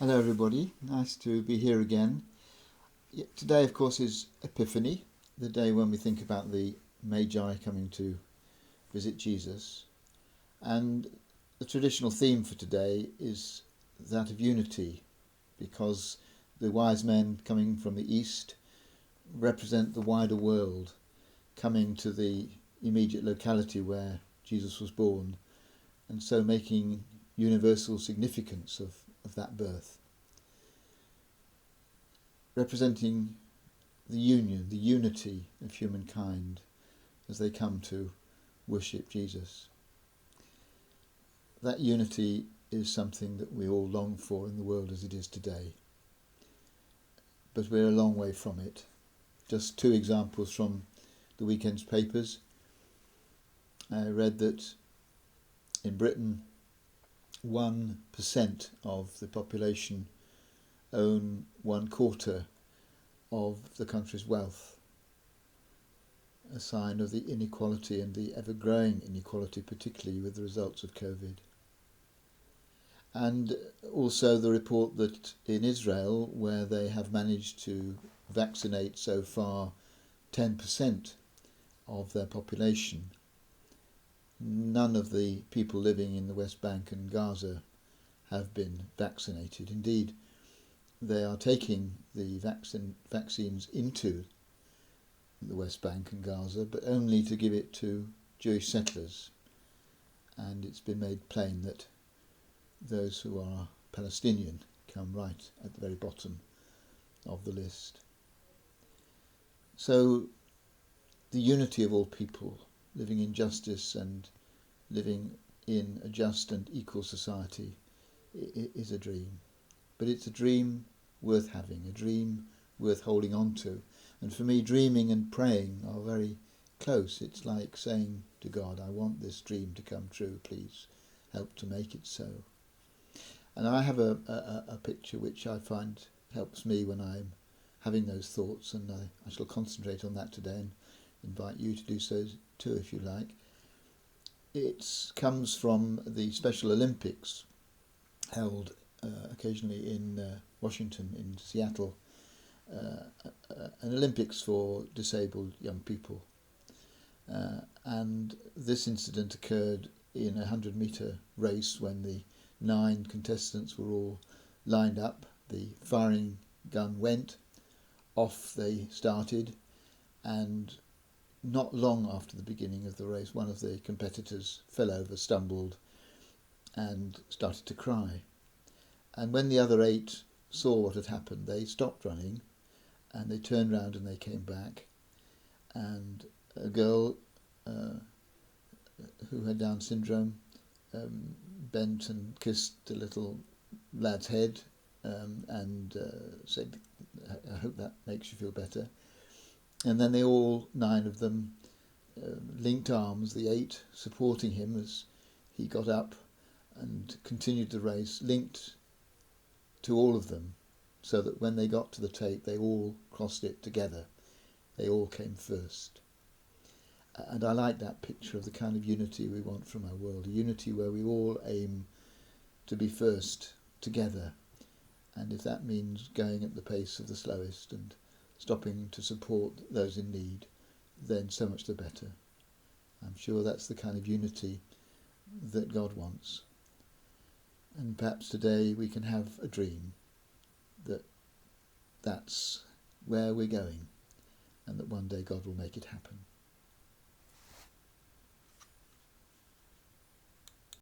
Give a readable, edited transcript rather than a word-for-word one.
Hello everybody, nice to be here again. Today of course is Epiphany, the day when we think about the Magi coming to visit Jesus, and the traditional theme for today is that of unity, because the wise men coming from the east represent the wider world coming to the immediate locality where Jesus was born, and so making universal significance of that birth, representing the union, the unity of humankind as they come to worship Jesus. That unity is something that we all long for in the world as it is today, but we're a long way from it. Just two examples from the weekend's papers. I read that in Britain 1% of the population own 1/4 of the country's wealth, a sign of the inequality and the ever-growing inequality, particularly with the results of COVID. And also the report that in Israel, where they have managed to vaccinate so far 10% of their population, none of the people living in the West Bank and Gaza have been vaccinated. Indeed, they are taking the vaccines into the West Bank and Gaza, but only to give it to Jewish settlers. And it's been made plain that those who are Palestinian come right at the very bottom of the list. So the unity of all people living in justice and living in a just and equal society is a dream. But it's a dream worth having, a dream worth holding on to. And for me, dreaming and praying are very close. It's like saying to God, I want this dream to come true, please help to make it so. And I have a picture which I find helps me when I'm having those thoughts, and I shall concentrate on that today and invite you to do so too if you like. It comes from the Special Olympics held occasionally in Washington, in Seattle, an Olympics for disabled young people. And this incident occurred in a 100-metre race when the 9 contestants were all lined up. The firing gun went, off they started, and not long after the beginning of the race, one of the competitors fell over, stumbled, and started to cry. And when the other 8 saw what had happened, they stopped running and they turned round and they came back. And a girl who had Down syndrome bent and kissed the little lad's head and said, I hope that makes you feel better. And then they all, 9 of them, linked arms, the 8 supporting him as he got up and continued the race, linked to all of them, so that when they got to the tape, they all crossed it together. They all came first. And I like that picture of the kind of unity we want from our world, a unity where we all aim to be first together. And if that means going at the pace of the slowest and stopping to support those in need, then so much the better. I'm sure that's the kind of unity that God wants. And perhaps today we can have a dream that that's where we're going, and that one day God will make it happen.